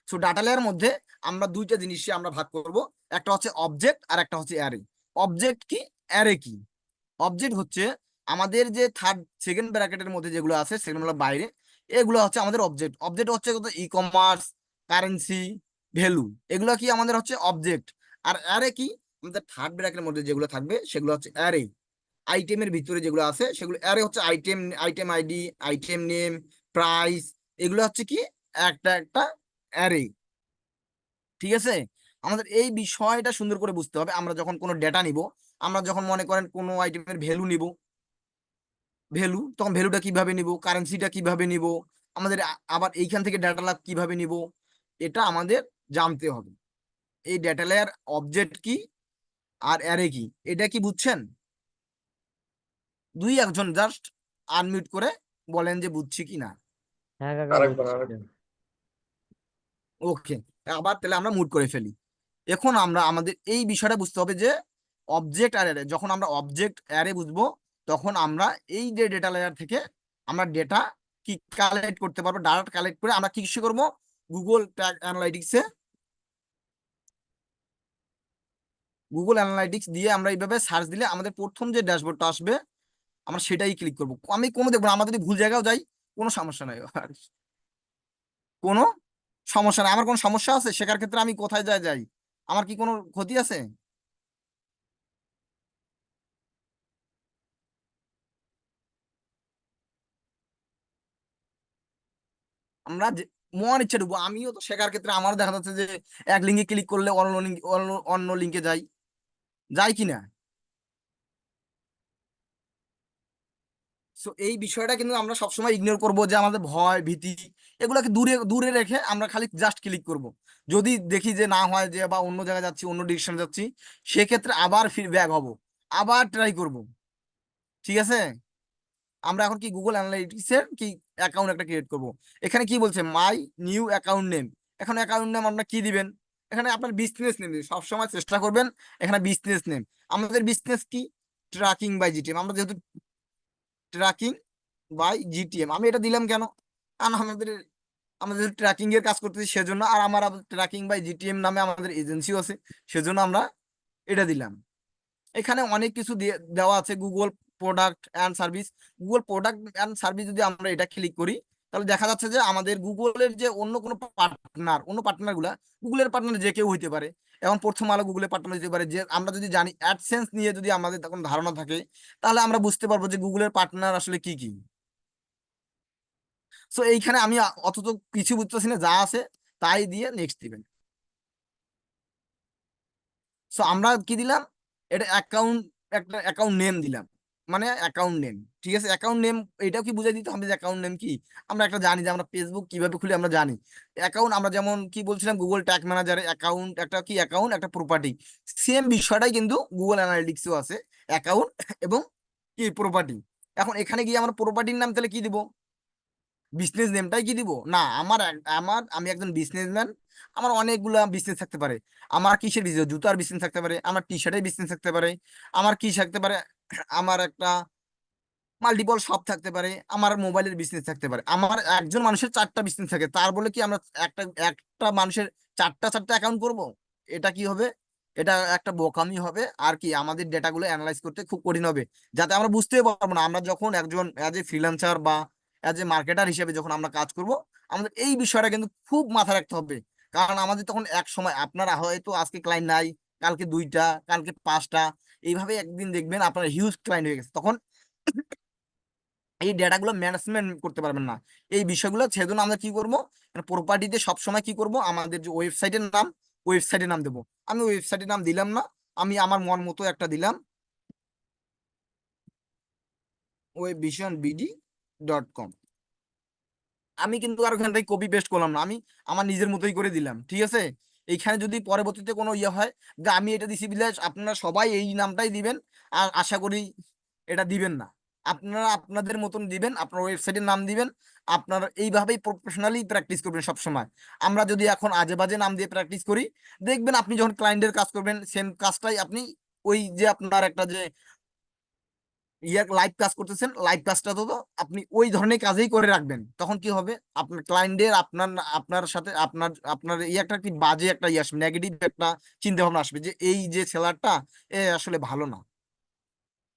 সো ডাটা লেয়ার মধ্যে আমরা দুইটা জিনিসই আমরা ভাগ করব, একটা হচ্ছে অবজেক্ট আর একটা হচ্ছে অ্যারে। অবজেক্ট কি? অ্যারে কি? অবজেক্ট হচ্ছে আমাদের যে সেকেন্ড ব্র্যাকেটের মধ্যে যেগুলো আছে সেগুলো বাইরে, এগুলো হচ্ছে আমাদের অবজেক্ট। অবজেক্ট হচ্ছে ই কমার্স, কারেন্সি, ভ্যালু, এগুলো কি আমাদের হচ্ছে অবজেক্ট। আর অ্যারে কি? আমাদের থার্ড ব্র্যাকেটের মধ্যে যেগুলো থাকবে সেগুলো হচ্ছে অ্যারে। আইটেমের ভিতরে যেগুলো আছে সেগুলো অ্যারে হচ্ছে item, item ID, item name, price, এগুলো হচ্ছে কি একটা একটা অ্যারে। ঠিক আছে, আমাদের এই বিষয়টা সুন্দর করে বুঝতে হবে। আমরা যখন কোনো ডেটা নিব, আমরা যখন মনে করেন কোনো আইটেমের ভ্যালু নিব, ভ্যালু, তখন ভ্যালুটা কিভাবে নিব, কারেন্সিটা কিভাবে নিব, আমাদের আবার এইখান থেকে ডেটা লাভ কিভাবে নিব, এটা আমাদের জানতে হবে। এই ডেটা লেয়ার অবজেক্ট কি আর অ্যারে কি, এটা কি বুঝছেন? দুই একজন জাস্ট আনমিউট করে বলেন যে বুঝছি কি না। হ্যাঁ কাকা আরেকবার বুঝছি। আরেকবার ওকে, আবার তাহলে আমরা মুট করে ফেলি। এখন আমরা আমাদের এই বিষয়টা বুঝতে হবে যে অবজেক্ট আর অ্যারে, যখন আমরা অবজেক্ট অ্যারে বুঝবো তখন আমরা এই যে ডেটা লেয়ার থেকে আমরা ডেটা কি কালেক্ট করতে পারবো, ডাটা কালেক্ট করে আমরা কি কিছু করবো, গুগল ট্যাগ অ্যানালাইটিক্সে, গুগল অ্যানালাইটিক্স দিয়ে আমরা এইভাবে সার্চ দিলে আমাদের প্রথম যে ড্যাশবোর্ডটা আসবে আমরা সেটাই ক্লিক করবো। আমি কোনো দেখবো না, আমরা যদি ভুল জায়গাও যাই কোনো সমস্যা নাই, আর কোনো সমস্যা নাই। আমার কোনো সমস্যা আছে শেখার ক্ষেত্রে আমি কোথায় যাই যাই, আমার কি কোনো ক্ষতি আছে? আমরা মন ইচ্ছে ঢুকবো। আমিও তো শেখার ক্ষেত্রে আমার দেখা যাচ্ছে যে এক লিঙ্কে ক্লিক করলে অন্য লিঙ্ক, অন্য লিঙ্কে যাই, যাই কিনা। সো এই বিষয়টা কিন্তু আমরা সবসময় ইগনোর করব, যে আমাদের ভয় ভীতি এগুলোকে দূরে দূরে রেখে আমরা খালি জাস্ট ক্লিক করব। যদি দেখি যে না হয়, যে বা অন্য জায়গায় যাচ্ছি, অন্য ডিরেকশনে যাচ্ছি, সেক্ষেত্রে আবার ফিডব্যাক হব, আবার ট্রাই করব। ঠিক আছে, আমরা এখন কি গুগল অ্যানালিটিক্স এর কি অ্যাকাউন্ট একটা ক্রিয়েট করব। এখানে কি বলছে, মাই নিউ অ্যাকাউন্ট নেম। এখন অ্যাকাউন্ট নেম আপনার কি দিবেন, এখানে আপনার বিজনেস নেম দিবেন, সবসময় চেষ্টা করবেন এখানে বিজনেস নেম। আমাদের বিজনেস কি, ট্র্যাকিং বাই জিটিএম। আমরা যেহেতু ট্র্যাকিং বাই জিটিএম, আমি এটা দিলাম কেন, কারণ আমাদের আমাদের ট্র্যাকিং এর কাজ করতেছি সেজন্য, আর আমার ট্র্যাকিং বাই জিটিএম নামে আমাদের এজেন্সিও আছে, সেজন্য আমরা এটা দিলাম। এখানে অনেক কিছু দেওয়া আছে, Google product and service. Google product and service যদি আমরা এটা ক্লিক করি তাহলে দেখা যাচ্ছে যে আমাদের গুগলের যে অন্য কোনো পার্টনার, অন্য পার্টনার গুলা, গুগলের পার্টনার যে কেউ হইতে পারে। এখন প্রথম আলো গুগলের পার্টনার হইতে পারে। যে আমরা যদি জানি অ্যাডসেন্স নিয়ে যদি আমাদের তখন ধারণা থাকে, তাহলে আমরা বুঝতে পারবো যে গুগলের পার্টনার আসলে কি কি। সো এইখানে আমি অত তো কিছু বুঝতেছি না, যা আছে তাই দিয়ে নেক্সট দিবেন। সো আমরা কি দিলাম, এটা অ্যাকাউন্ট, একটা অ্যাকাউন্ট নেম দিলাম, মানে অ্যাকাউন্ট নেম। ঠিক আছে, অ্যাকাউন্ট নেম এটাও কি বুঝাই দিতে হবে যে অ্যাকাউন্ট নেম কি। আমরা একটা জানি যে আমরা ফেসবুক কিভাবে খুলি, আমরা জানি অ্যাকাউন্ট। আমরা যেমন কি বলছিলাম, গুগল ট্যাগ ম্যানেজারে অ্যাকাউন্ট একটা কি, অ্যাকাউন্ট একটা প্রপার্টি। সেম বিষয়টাই কিন্তু গুগল অ্যানালিটিক্সেও আছে, অ্যাকাউন্ট এবং কি প্রপার্টি। এখন এখানে গিয়ে আমরা প্রপার্টির নাম তাহলে কি দিব, বিজনেস নেমটাই কি দিব না। আমি একজন বিজনেসম্যান, আমার অনেকগুলা বিজনেস থাকতে পারে। আমার কিসের বিজনেস, জুতার বিজনেস থাকতে পারে, আমার টি শার্টের বিজনেস থাকতে পারে, আমার কি থাকতে পারে, আমার একটা মাল্টিপল শপ থাকতে পারে, আমার মোবাইলের বিজনেস থাকতে পারে। আমার একজন মানুষের চারটা বিজনেস থাকে, তার বলে কি আমরা একটা একটা মানুষের চারটা চারটা অ্যাকাউন্ট করব? এটা কি হবে, এটা একটা বোকামি হবে। আর কি আমাদের ডেটাগুলো অ্যানালাইজ করতে খুব কঠিন হবে, যাতে আমরা বুঝতে পারবো না। আমরা যখন একজন অ্যাজ এ ফ্রিল্যান্সার বা অ্যাজ এ মার্কেটার হিসেবে যখন আমরা কাজ করব, আমাদের এই বিষয়টা কিন্তু খুব মাথায় রাখতে হবে। কারণ আমাদের তখন এক সময়, আপনারা হয়তো আজকে ক্লায়েন্ট নাই, কালকে দুইটা, কালকে পাঁচটা, এইভাবে একদিন দেখবেন আপনার হিউজ ক্লায়েন্ট হয়ে গেছে। তখন এই ডেটাগুলো ম্যানেজমেন্ট করতে পারবেন না, এই বিষয়গুলো। সেজন্য আমরা কি করবো, প্রপার্টিতে সবসময় কি করব, আমাদের যে ওয়েবসাইটের নাম, ওয়েবসাইটের নাম দেবো। আমি ওয়েবসাইটের নাম দিলাম না, আমি আমার মন মতো একটা দিলাম, webvisionbd.com। আমি কিন্তু আর ওখান থেকে কপি পেস্ট করলাম না, আমি আমার নিজের মতোই করে দিলাম। ঠিক আছে, এইখানে যদি পরবর্তীতে কোনো ইয়ে হয় যে আমি এটা দিছি বিলে আপনারা সবাই এই নামটাই দিবেন, আর আশা করি এটা দিবেন না। আপনারা আপনাদের মতন দিবেন, আপনার ওয়েবসাইটের নাম দিবেন, আপনারা এইভাবেই প্রফেশনালি প্র্যাকটিস করবেন সব সময়। আমরা যদি এখন আজে বাজে নাম দিয়ে প্র্যাকটিস করি, দেখবেন আপনি যখন ক্লায়েন্টের কাজ করবেন সেম কাজটাই আপনি, ওই যে আপনার একটা যে লাইভ কাজ করতেছেন, লাইভ কাজটা তো আপনি ওই ধরনের কাজেই করে রাখবেন। তখন কি হবে, আপনার ক্লায়েন্টের আপনার আপনার সাথে আপনার আপনার একটা কি বাজে একটা আসবে, নেগেটিভ একটা চিন্তা ভাবনা আসবে যে এই যে সেলারটা এ আসলে ভালো না।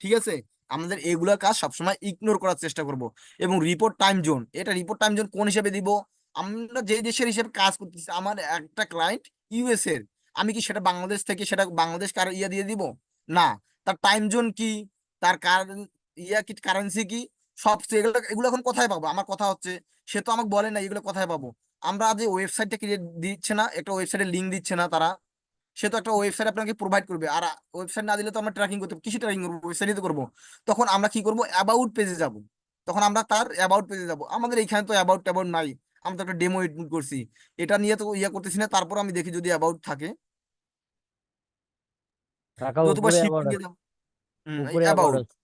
ঠিক আছে, আমাদের এগুলা কাজ সবসময় ইগনোর করার চেষ্টা করব। এবং রিপোর্ট টাইম জোন, এটা রিপোর্ট টাইম জোন কোন হিসেবে দিব, আমরা যে দেশের হিসেবে কাজ করতেছি, আমার একটা ক্লায়েন্ট ইউএস এর, আমি কি সেটা বাংলাদেশ থেকে সেটা বাংলাদেশ কার ইয়া দিয়ে দিব না। তার টাইম জোন কি, তার ইয়া কি, কারেন্সি কি, সব এগুলো এগুলো এখন কোথায় পাবো, আমার কথা হচ্ছে, সে তো আমাকে বলে না এগুলো কোথায় পাবো। আমরা যে ওয়েবসাইটটা ক্রিয়েট দিচ্ছে না, একটা ওয়েবসাইটের লিঙ্ক দিচ্ছে না তারা, সে তো একটা ওয়েবসাইট আপনাকে প্রোভাইড করবে। আর ওয়েবসাইট না দিলে তো আমরা ট্র্যাকিং করতে, কিসে ট্র্যাকিং করবো, ওয়েবসাইটে তো করবো। তখন আমরা কি করবো, অ্যাবাউট পেজে যাব। তখন আমরা তার অ্যাবাউট পেজে যাব। আমাদের এখানে তো অ্যাবাউট ট্যাবাউট নাই, আমরা তো একটা ডেমো এডিট করছি, এটা নিয়ে তো ইয়ে করতেছি না। তারপর আমি দেখি যদি অ্যাবাউট থাকে, টাকা নতুবা উপরে আবার শিপিং দিয়ে দাও। উপরে আবার অ্যাবাউট, আছে।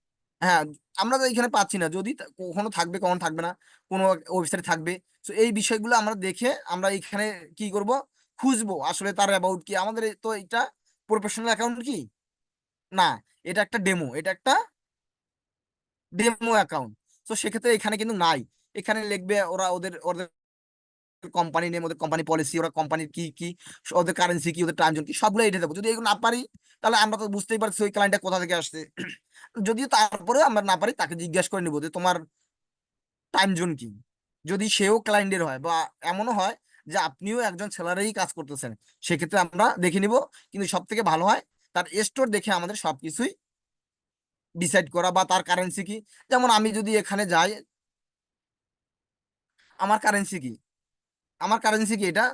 হ্যাঁ, আমরা তো এখানে পাচ্ছি না, যদি কখনো থাকবে কখনো থাকবে না, কোনো ওয়েবসাইটে থাকবে। তো এই বিষয়গুলো আমরা দেখে আমরা এখানে কি করব, খুঁজবো আসলে তার অ্যাবাউট কি। আমাদের তো এটা প্রফেশনাল অ্যাকাউন্ট কি না, এটা একটা ডেমো, এটা একটা ডেমো অ্যাকাউন্ট। তো সেক্ষেত্রে এখানে কিন্তু নাই। এখানে লিখবে ওরা ওদের ওদের কোম্পানি নেম, ওদের কোম্পানি পলিসি, ওরা কোম্পানির কি কি, ওদের কারেন্সি কি, ওদের টাইম জোন কি, সবগুলো এটা দেবো। যদি এগুলো না পারি তাহলে আমরা তো বুঝতেই পারছি ওই ক্লায়েন্টটা কোথা থেকে আসছে। যদিও তারপরে আমরা না পারি তাকে জিজ্ঞাসা করে নিবো যে তোমার টাইম জোন কি, যদি সেও ক্লায়েন্টের হয় বা এমনও হয় যে আপনিও একজন সেলারেই কাজ করতেছেন, সেক্ষেত্রে আমরা দেখে নিব। কিন্তু সব থেকে ভালো হয় তার স্টোর দেখে আমাদের সবকিছুই ডিসাইড করা, বা তার কারেন্সি কি। যেমন আমি যদি এখানে যাই, আমার কারেন্সি কি, আমার কারেন্সি কি, এটা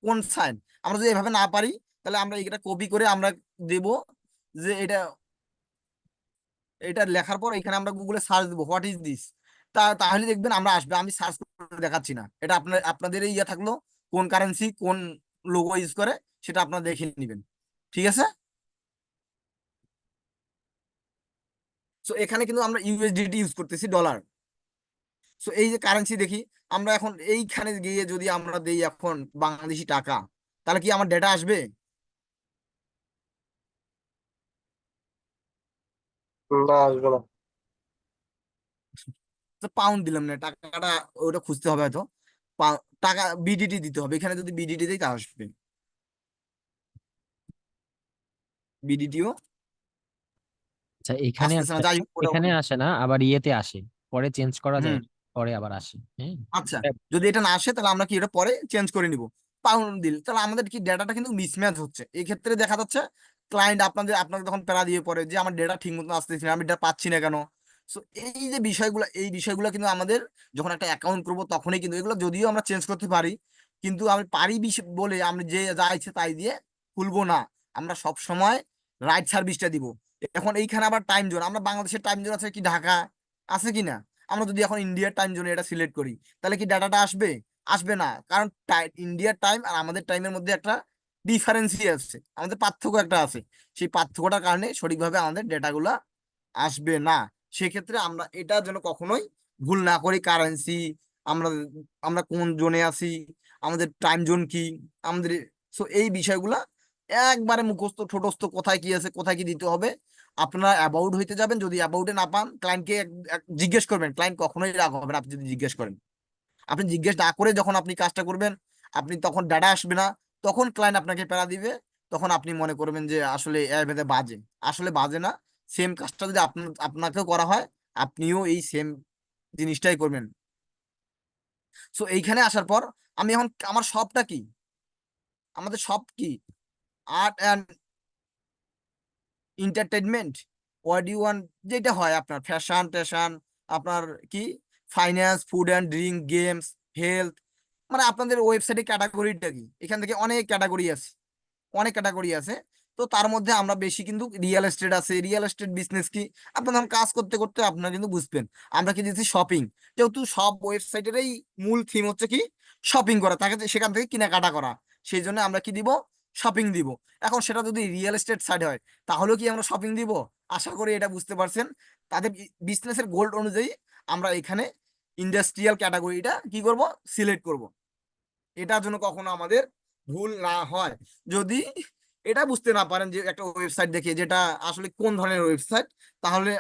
কোন সাইন। আমরা যদি এভাবে না পারি তাহলে আমরা এটা কপি করে আমরা দেব, যে এটা এটা লেখার পর এখানে আমরা গুগলে সার্চ দেবো হোয়াট ইজ দিস, তাহলে দেখবেন আমরা আসবে। আমি সার্চ করে দেখাচ্ছি না, এটা আপনাদের ইয়ে থাকলো কোন কারেন্সি কোন লোগো ইউজ করে, সেটা আপনারা দেখে নেবেন। ঠিক আছে। সো এখানে কিন্তু আমরা ইউএসডিটি ইউজ করতেছি, ডলার। সো এই যে কারেন্সি দেখি, আমরা এখন এইখানে গিয়ে যদি আমরা দেই এখন বাংলাদেশি টাকা, তাহলে কি আমার ডেটা আসবে? না, আসবে না। তো পাউন্ড দিলাম না, টাকাটা ওটা খুঁজতে হবে হয়তো। টাকা বিডিটি দিতে হবে, এখানে যদি বিডিটি দিই তা আসবে, বিডিটিও আচ্ছা এখানে আসতেছে না, আসে, যাই হোক ওটা এখানে আসে না, আবার ইয়েতে আসে, পরে চেঞ্জ করা যায়, হুম। পরে আবার আসে। হ্যাঁ আচ্ছা, যদি এটা না আসে তাহলে আমরা কি এটা পরে চেঞ্জ করে নিব। পাউন্ড দিল, তাহলে আমাদের কি ডেটাটা কিন্তু মিসম্যাচ হচ্ছে। এই ক্ষেত্রে দেখা যাচ্ছে ক্লায়েন্ট আপনাকে তখন প্যারা দিয়ে পড়ে যে আমার ডেটা ঠিক মতো আসতেছে না, আমি ডেটা পাচ্ছি না কেন। সো এই যে বিষয়গুলো, এই বিষয়গুলো কিন্তু আমাদের যখন একটা অ্যাকাউন্ট করব তখনই কিন্তু এগুলো যদিও আমরা চেঞ্জ করতে পারি, কিন্তু আমি পারি বলে আমি যে যা ইচ্ছে তাই দিয়ে খুলবো না। আমরা সব সময় রাইট সার্ভিসটা দিব। এখন এইখানে আবার টাইম জোন, আমরা বাংলাদেশের টাইম জোন আছে কি ঢাকা আছে কি না, আমরা যদি এখন ইন্ডিয়ার টাইম জোনে এটা সিলেক্ট করি তাহলে কি ডাটাটা আসবে? আসবে না, কারণ ইন্ডিয়ার টাইম আর আমাদের টাইমের মধ্যে একটা ডিফারেন্সই আছে, আমাদের পার্থক্য একটা আছে। সেই পার্থক্যটার কারণে সঠিকভাবে আমাদের ডেটাগুলা আসবে না। সেক্ষেত্রে আমরা এটা যেন কখনোই ভুল না করি। কারেন্সি, আমরা আমরা কোন জোনে আছি, আমাদের টাইম জোন কি, আমাদের, সো এই বিষয়গুলা একবারে মুখস্থ ঠোঁটস্থ কোথায় কি আছে কোথায় কি দিতে হবে। আপনারা অ্যাবাউট হইতে যাবেন, যদি অ্যাবাউটে না পান ক্লায়েন্টকে জিজ্ঞেস করবেন। ক্লায়েন্ট কখনোই রাগ হবে না আপনি যদি জিজ্ঞেস করেন। আপনি জিজ্ঞেস না করে যখন আপনি কাজটা করবেন, আপনি তখন ডাটা আসবে না, তখন ক্লায়েন্ট আপনাকে প্যারা দিবে। তখন আপনি মনে করবেন যে আসলে এর ভেতরে বাজে, আসলে বাজে না। সেম কাজটা যদি আপনাকেও করা হয়, আপনিও এই সেম জিনিসটাই করবেন। সো এইখানে আসার পর আমি এখন আমার সবটা কি, আমাদের সব কি, art and entertainment, audio one, যেটা হয় আপনার ফ্যাশন ট্যাশন, আপনার কি finance, food and drink, games, health, মানে আপনাদের ওয়েবসাইটে ক্যাটাগরিটা কি, এখান থেকে অনেক ক্যাটাগরি আছে, অনেক ক্যাটাগরি আছে। তো তার মধ্যে আমরা বেশি কিন্তু রিয়েল এস্টেট আছে, রিয়েল এস্টেট বিজনেস কি, আপনার ধরুন কাজ করতে করতে আপনারা কিন্তু বুঝবেন। আমরা কি দিচ্ছি শপিং, যেহেতু সব ওয়েবসাইটেরই মূল থিম হচ্ছে কি শপিং করা, তাকে সেখান থেকে কেনাকাটা করা, সেই জন্য আমরা কি দিব, শপিং দিব। এখন সেটা যদি রিয়েল এস্টেট সাইড হয় তাহলেও কি আমরা শপিং দিব? আশা করি এটা বুঝতে পারছেন। তাদের বিজনেসের গোল্ড অনুযায়ী আমরা এখানে ইন্ডাস্ট্রিয়াল ক্যাটাগরিটা কি করব, সিলেক্ট করব। এটার জন্য কখনো আমাদের ভুল না হয়। যদি এটা বুঝতে না পারেন যে একটা ওয়েবসাইট দেখে যেটা আসলে কোন ধরনের ওয়েবসাইট, তাহলে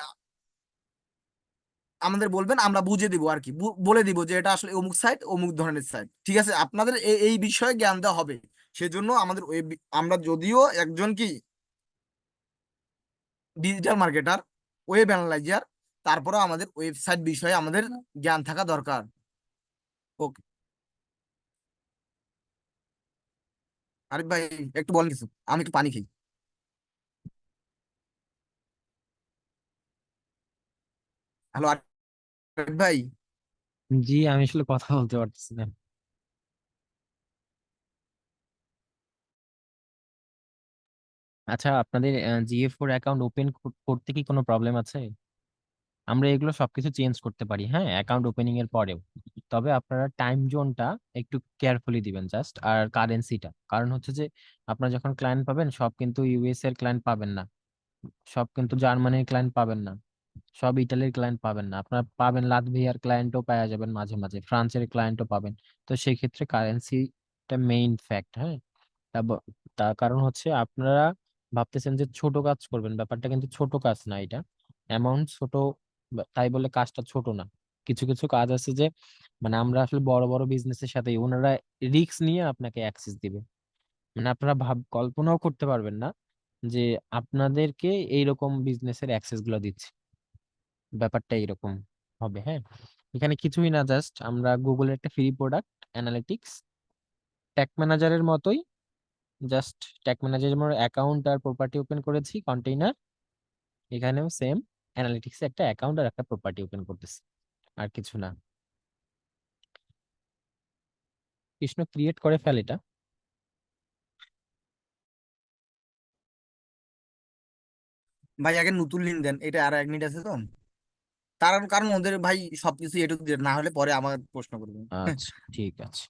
আমাদের বলবেন, আমরা বুঝে দিব আর কি, বলে দিব যে এটা আসলে অমুক সাইট অমুক ধরনের সাইট। ঠিক আছে, আপনাদের এই বিষয়ে জ্ঞান দেওয়া হবে। সেজন্য আমাদের ওয়েব, আমরা যদিও একজন কি ডিজিটাল মার্কেটার, ওয়েব অ্যানালাইজার, তারপরে আমাদের ওয়েবসাইট বিষয়ে আমাদের জ্ঞান থাকা দরকার। ওকে, আরিফ ভাই একটু বলেন কিছু, আমি একটু পানি খাই। হ্যালো আরিফ ভাই। জি, আমি আসলে কথা বলতে পারতেছি না। আচ্ছা আপনাদের জিএ4 অ্যাকাউন্ট ওপেন করতে কি কোনো প্রবলেম আছে? আমরা এগুলো সবকিছু চেঞ্জ করতে পারি, হ্যাঁ, অ্যাকাউন্ট ওপেনিং এর পরেও। তবে আপনারা টাইম জোনটা একটু কেয়ারফুলি দিবেন জাস্ট, আর কারেন্সিটা। কারণ হচ্ছে যে আপনারা যখন ক্লায়েন্ট পাবেন, সব কিন্তু ইউএস এর ক্লায়েন্ট পাবেন না, সব কিন্তু জার্মানির ক্লায়েন্ট পাবেন না, সব ইটালির ক্লায়েন্ট পাবেন না। আপনারা পাবেন লাতভিয়ার ক্লায়েন্টও পাওয়া যাবেন, মাঝে মাঝে ফ্রান্সের ক্লায়েন্টও পাবেন। তো সেই ক্ষেত্রে কারেন্সিটা মেইন ফ্যাক্ট। হ্যাঁ, তার কারণ হচ্ছে আপনারা ভাবতেছেন যে ছোট কাজ করবেন, ব্যাপারটা কিন্তু ছোট কাজ না এটা। অ্যামাউন্ট ছোট, তাই বলে কাজটা ছোট না। কিছু কিছু কাজ আছে যে মানে আমরা আসলে বড় বড় বিজনেসের সাথে ওনারা রিস্ক নিয়ে আপনাকে অ্যাক্সেস দিবে, মানে আপনারা কল্পনাও করতে পারবেন না যে আপনাদেরকে এইরকম বিজনেসের অ্যাক্সেস গুলো দিচ্ছে। ব্যাপারটা এরকম হবে। হ্যাঁ, এখানে কিছুই না, জাস্ট আমরা গুগলের একটা ফ্রি প্রোডাক্ট অ্যানালিটিক্স ট্যাগ ম্যানেজারের মতোই, জাস্ট ট্যাগ ম্যানেজারের মতো অ্যাকাউন্ট আর প্রপার্টি ওপেন করেছি কন্টেইনার, এখানেও সেম অ্যানালিটিক্স একটা অ্যাকাউন্ট আর একটা প্রপার্টি ওপেন করতেছি, আর কিছু না। কৃষ্ণ ক্রিয়েট করে ফেল এটা। ভাই আগে নতুন লিঙ্ক দেন, এটা আর 1 মিনিট আছে তো। তার কারণ ওদের ভাই সবকিছু এটুকু না হলে পরে আমার প্রশ্ন করবে। আচ্ছা, ঠিক আছে।